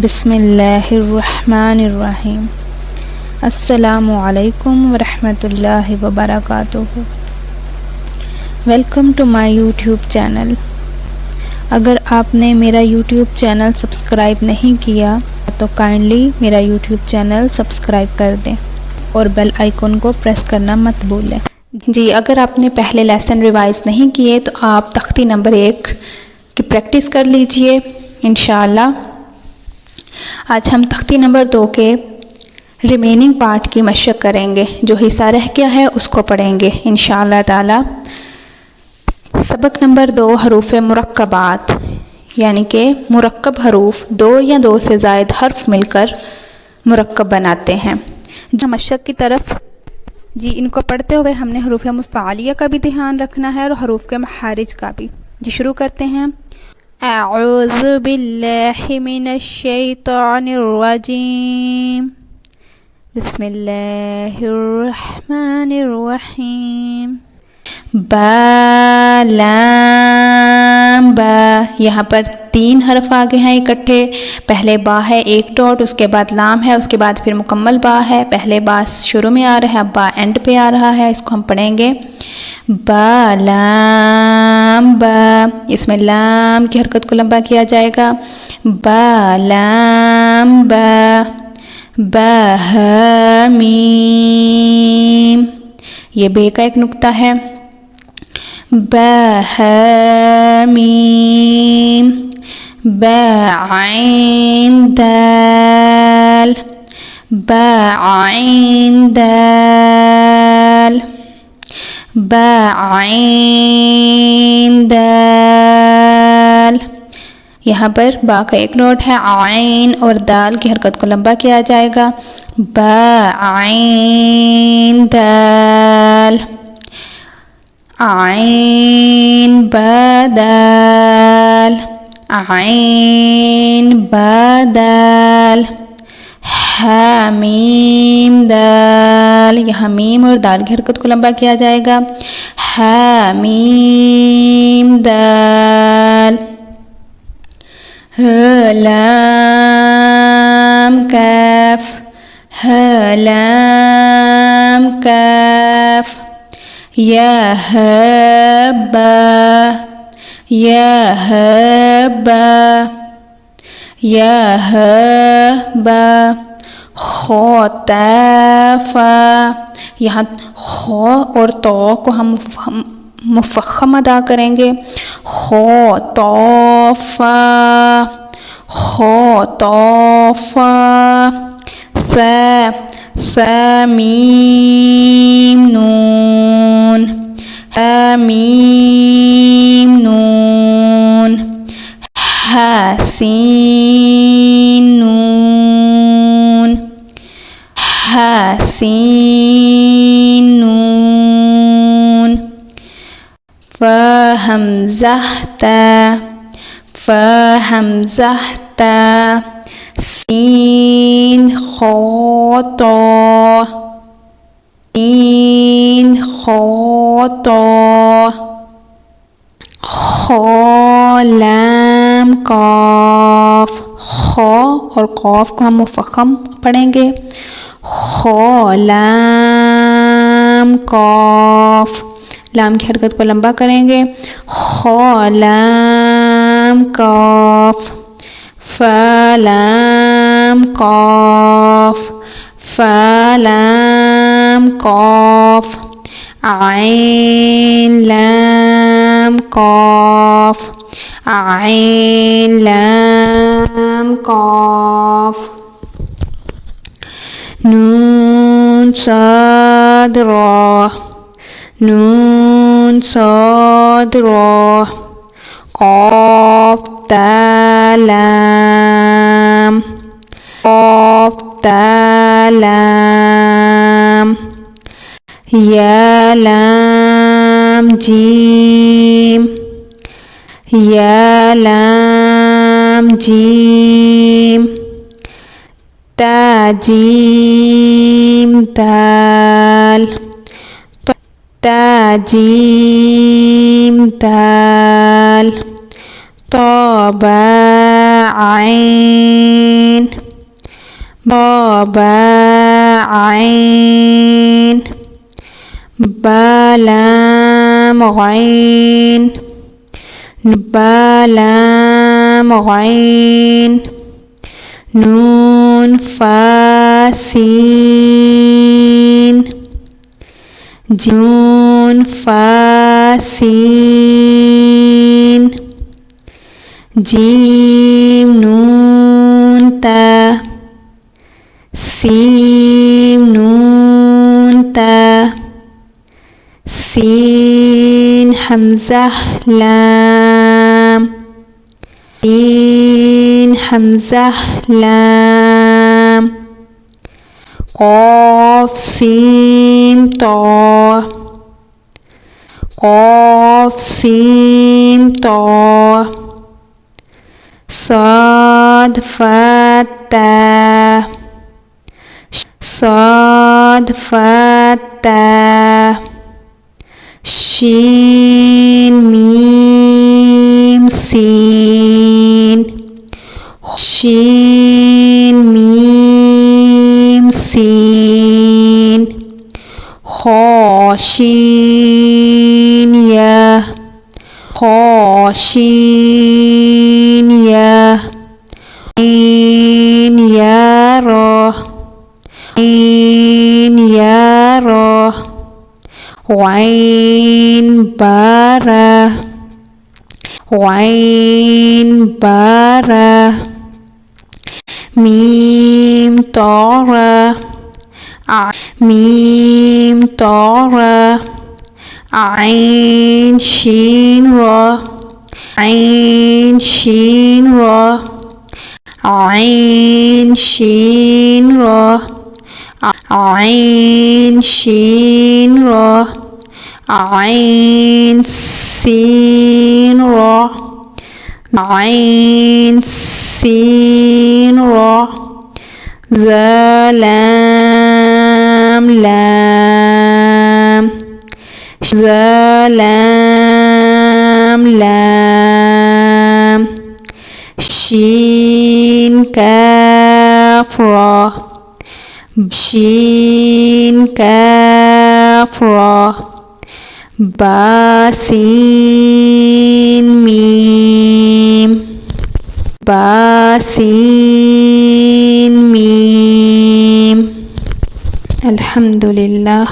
बिस्मिल्लाहिर्रहमानिर्रहीम। अस्सलामु अलैकुम वरहमतुल्लाहि वबरकातुहू। Welcome to my YouTube channel. अगर आपने मेरा यूट्यूब चैनल सब्सक्राइब नहीं किया तो काइंडली मेरा यूट्यूब चैनल सब्सक्राइब कर दें और बेल आइकन को प्रेस करना मत भूलें। जी, अगर आपने पहले लेसन रिवाइज़ नहीं किए तो आप तख्ती नंबर 1 की प्रैक्टिस कर लीजिए इंशाअल्लाह। आज हम तख्ती नंबर 2 के रिमेनिंग पार्ट की मशक करेंगे। जो हिस्सा रह गया है उसको पढ़ेंगे इंशाअल्लाह ताला। सबक नंबर 2 हरूफ मुरक्कबात, यानी कि मुरक्कब हरूफ 2 या 2 से ज़ायद हर्फ मिलकर मुरक्कब बनाते हैं। मशक की तरफ जी, इनको पढ़ते हुए हमने हरूफ मुस्तालिया का भी ध्यान रखना है और हरूफ के मखारिज का भी। जी, शुरू करते हैं। अऊज़ु बिल्लाहि मिनश शैतानिर रजीम, बिस्मिल्लाहिर रहमानिर रहीम। बा लाम बा, यहाँ पर 3 हर्फ आगे हैं इकट्ठे। पहले बा है 1 डॉट, उसके बाद लाम है, उसके बाद फिर मुकम्मल बा है। पहले बा शुरू में आ रहा है, अब बा एंड पे आ रहा है। इसको हम पढ़ेंगे बा लाम बा। इसमें लाम की हरकत को लंबा किया जाएगा। बा लाम बा। बा हा मीम, ये बे का एक नुक्ता है। बा हा मीम। बा आइन दाल। बा आइन दाल। बा आइन दाल। यहाँ पर बा का एक नोट है। आइन और दाल की हरकत को लंबा किया जाएगा। बा आइन दाल। आइन बदाल। आइन बदाल। हामीम दाल, यहाँ मीम और दाल की हरकत को लंबा किया जाएगा। हामीम दाल। लाम काफ। लाम काफ। या हब्बा। या हब्बा। या हब्बा। खोताफा, यहाँ खो और तो को हम मुफख्खम अदा करेंगे। खो तोफा। खो तोफा। मीम नून। मीम नून। हासीन नून। हासीन नून। फहमज़हता। फहमज़हता। सीन खोतो। सीन खोतो। खो लाम कॉफ। खो और कॉफ को हम मुफख्खम पढ़ेंगे। खो लाम कॉफ। लाम की हरकत को लंबा करेंगे। खो लाम कॉफ। फलाम कॉफ। फलाम कॉफ। आइन लाम कॉफ। आइन लाम कॉफ। नून साद रा। नून साद रा। क़ाफ ता लाम। क़ाफ ता लाम। या लाम जीम। या लाम जीम। ता जीम दाल। ताजीम दाल। तौबा आइन با با عين با لام غين با لام غين نون فا سين جيم فا سين جيم نون تا سين نون تا سين حمزة لام سين حمزة لام قاف سين طا قاف سين طا صاد فتا صاد فتا شين ميم سين شين ميم سين خاشين يا خاشين يا عين يا را عين يا را وعين بارا وعين بارا ميم طارا ميم طارا عين شين را عين شين را عين شين را عين شين را عين سين را عين سين را ذا لام لام ذا لام لام شين كاف را شين كاف را با سين ميم با سين ميم. الحمد لله.